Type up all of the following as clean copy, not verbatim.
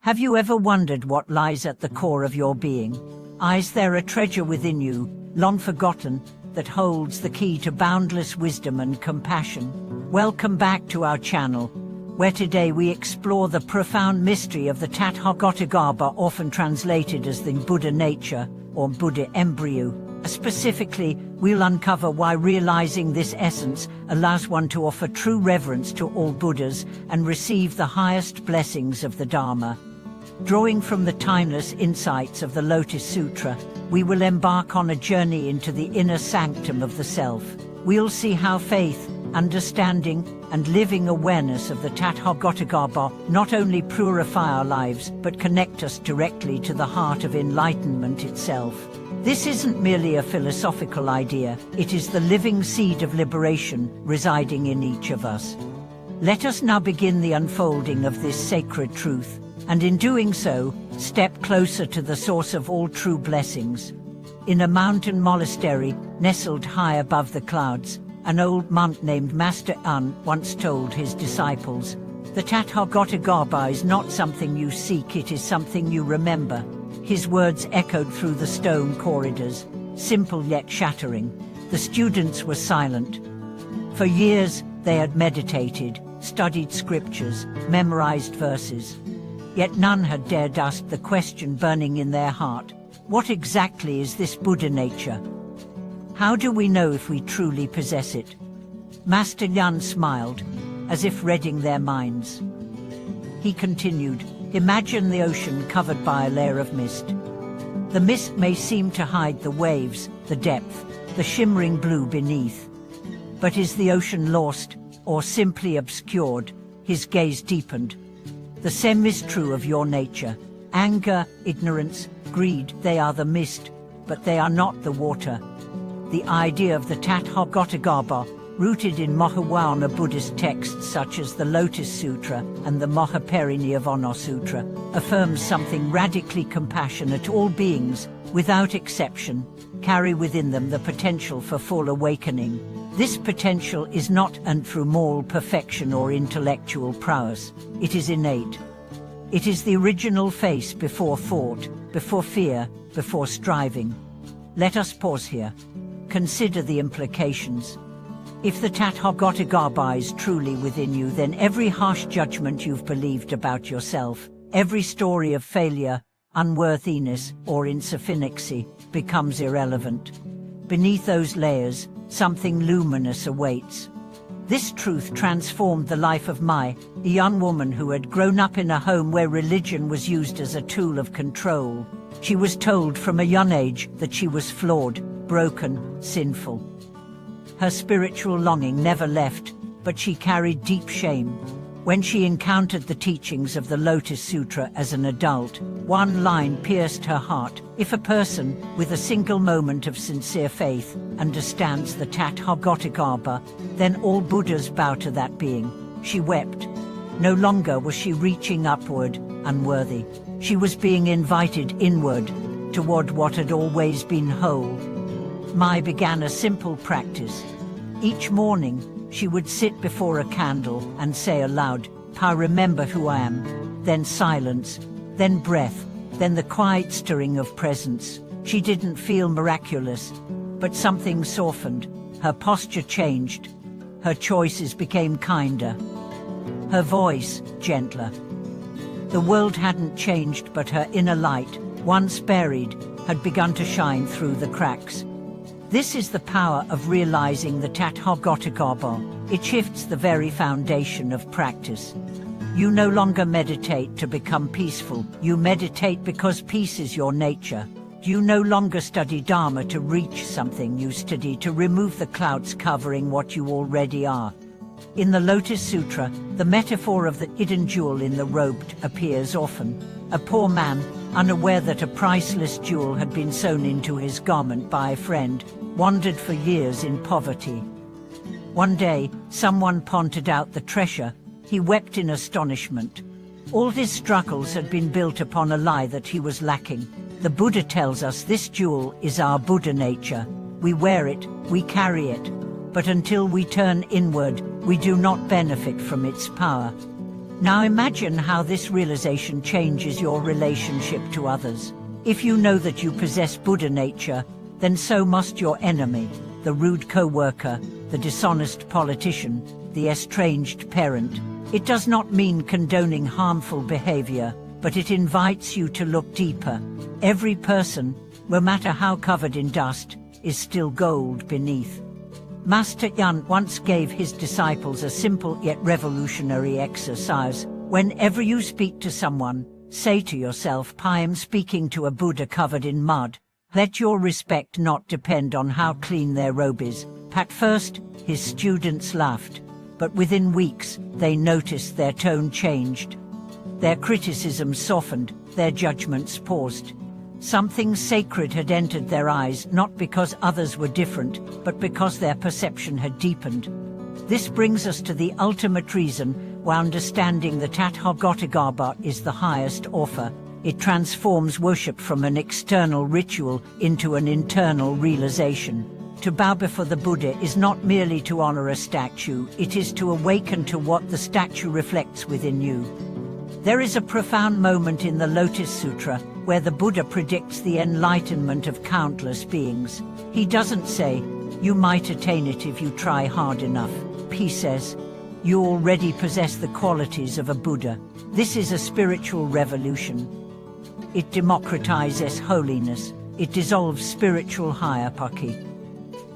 Have you ever wondered what lies at the core of your being? Is there a treasure within you, long forgotten, that holds the key to boundless wisdom and compassion? Welcome back to our channel, where today we explore the profound mystery of the Tathāgatagarbha, often translated as the Buddha nature or Buddha embryo. Specifically, we'll uncover why realizing this essence allows one to offer true reverence to all Buddhas and receive the highest blessings of the Dharma. Drawing from the timeless insights of the Lotus Sutra, we will embark on a journey into the inner sanctum of the self. We'll see how faith, understanding, and living awareness of the Tathāgatagarbha not only purify our lives but connect us directly to the heart of enlightenment itself. This isn't merely a philosophical idea, it is the living seed of liberation residing in each of us. Let us now begin the unfolding of this sacred truth, and in doing so, step closer to the source of all true blessings. In a mountain monastery, nestled high above the clouds, an old monk named Master Un once told his disciples, "The Tathāgatagarbha is not something you seek, it is something you remember." His words echoed through the stone corridors, simple yet shattering. The students were silent. For years, they had meditated, studied scriptures, memorized verses. Yet none had dared ask the question burning in their heart: what exactly is this Buddha nature? How do we know if we truly possess it? Master Yun smiled, as if reading their minds. He continued, "Imagine the ocean covered by a layer of mist. The mist may seem to hide the waves, the depth, the shimmering blue beneath. But is the ocean lost, or simply obscured?" His gaze deepened. "The same is true of your nature. Anger, ignorance, greed, they are the mist, but they are not the water." The idea of the Tathāgatagarbha, rooted in Mahayana Buddhist texts such as the Lotus Sutra and the Mahaparinirvana Sutra, affirms something radically compassionate. All beings, without exception, carry within them the potential for full awakening. This potential is not earned through moral perfection or intellectual prowess. It is innate. It is the original face before thought, before fear, before striving. Let us pause here. Consider the implications. If the Tathāgatagarbha is truly within you, then every harsh judgment you've believed about yourself, every story of failure, unworthiness, or insufficiency becomes irrelevant. Beneath those layers, something luminous awaits. This truth transformed the life of Mai, a young woman who had grown up in a home where religion was used as a tool of control. She was told from a young age that she was flawed, broken, sinful. Her spiritual longing never left, but she carried deep shame. When she encountered the teachings of the Lotus Sutra as an adult, one line pierced her heart: if a person, with a single moment of sincere faith, understands the Tathāgatagarbha, then all Buddhas bow to that being. She wept. No longer was she reaching upward, unworthy. She was being invited inward, toward what had always been whole. Mai began a simple practice. Each morning, she would sit before a candle and say aloud, "I remember who I am." Then silence, then breath, then the quiet stirring of presence. She didn't feel miraculous, but something softened. Her posture changed. Her choices became kinder. Her voice, gentler. The world hadn't changed, but her inner light, once buried, had begun to shine through the cracks. This is the power of realizing the Tathāgatagarbha. It shifts the very foundation of practice. You no longer meditate to become peaceful. You meditate because peace is your nature. You no longer study Dharma to reach something. You study to remove the clouds covering what you already are. In the Lotus Sutra, the metaphor of the hidden jewel in the robe appears often. A poor man, unaware that a priceless jewel had been sewn into his garment by a friend, wandered for years in poverty. One day, someone pointed out the treasure. He wept in astonishment. All his struggles had been built upon a lie that he was lacking. The Buddha tells us this jewel is our Buddha nature. We wear it, we carry it, but until we turn inward, we do not benefit from its power. Now imagine how this realization changes your relationship to others. If you know that you possess Buddha nature, then so must your enemy, the rude co-worker, the dishonest politician, the estranged parent. It does not mean condoning harmful behavior, but it invites you to look deeper. Every person, no matter how covered in dust, is still gold beneath. Master Yan once gave his disciples a simple yet revolutionary exercise. Whenever you speak to someone, say to yourself, I am speaking to a Buddha covered in mud. Let your respect not depend on how clean their robe is. At first, his students laughed, but within weeks, they noticed their tone changed. Their criticism softened, their judgments paused. Something sacred had entered their eyes, not because others were different, but because their perception had deepened. This brings us to the ultimate reason why understanding the Tathāgatagarbha is the highest offer. It transforms worship from an external ritual into an internal realization. To bow before the Buddha is not merely to honor a statue, it is to awaken to what the statue reflects within you. There is a profound moment in the Lotus Sutra where the Buddha predicts the enlightenment of countless beings. He doesn't say, you might attain it if you try hard enough. He says, you already possess the qualities of a Buddha. This is a spiritual revolution. It democratizes holiness. It dissolves spiritual hierarchy.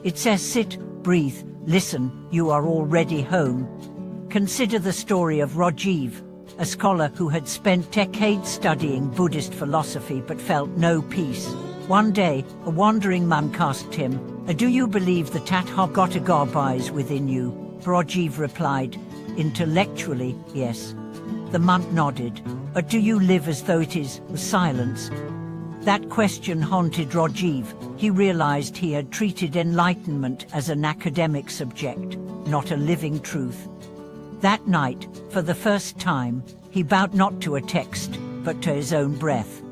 It says, sit, breathe, listen, you are already home. Consider the story of Rajiv, a scholar who had spent decades studying Buddhist philosophy but felt no peace. One day, a wandering monk asked him, do you believe the Tathāgatagarbha is within you? Rajiv replied, intellectually, yes. The monk nodded. But do you live as though it is? Silence. That question haunted Rajiv. He realized he had treated enlightenment as an academic subject, not a living truth. That night, for the first time, he bowed not to a text, but to his own breath.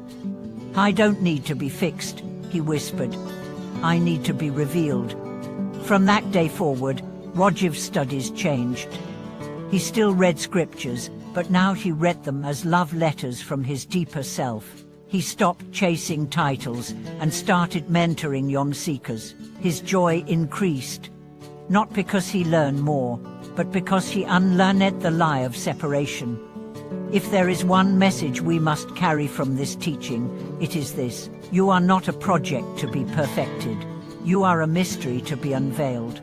I don't need to be fixed, he whispered. I need to be revealed. From that day forward, Rajiv's studies changed. He still read scriptures, but now he read them as love letters from his deeper self. He stopped chasing titles and started mentoring young seekers. His joy increased, not because he learned more, but because he unlearned the lie of separation. If there is one message we must carry from this teaching, it is this: you are not a project to be perfected. You are a mystery to be unveiled.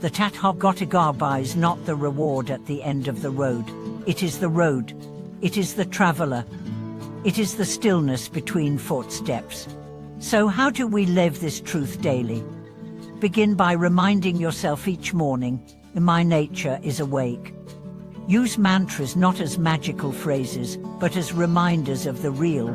The Tathāgatagarbha is not the reward at the end of the road. It is the road. It is the traveler. It is the stillness between footsteps. So how do we live this truth daily? Begin by reminding yourself each morning, my nature is awake. Use mantras not as magical phrases, but as reminders of the real.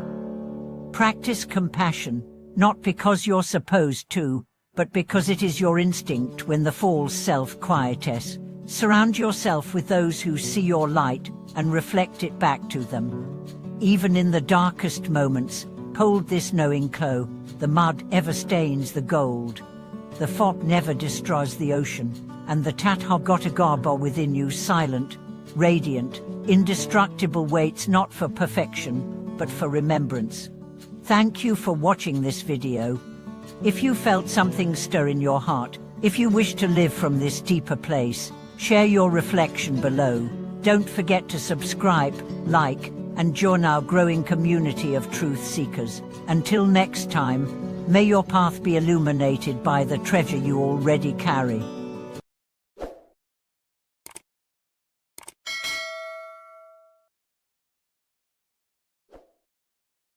Practice compassion, not because you're supposed to, but because it is your instinct when the false self quietes. Surround yourself with those who see your light and reflect it back to them. Even in the darkest moments, hold this knowing glow. The mud ever stains the gold. The fog never destroys the ocean, and the Tathāgatagarbha within you silent, radiant, indestructible waits not for perfection, but for remembrance. Thank you for watching this video. If you felt something stir in your heart, if you wish to live from this deeper place, share your reflection below. Don't forget to subscribe, like, and join our growing community of truth seekers. Until next time, may your path be illuminated by the treasure you already carry.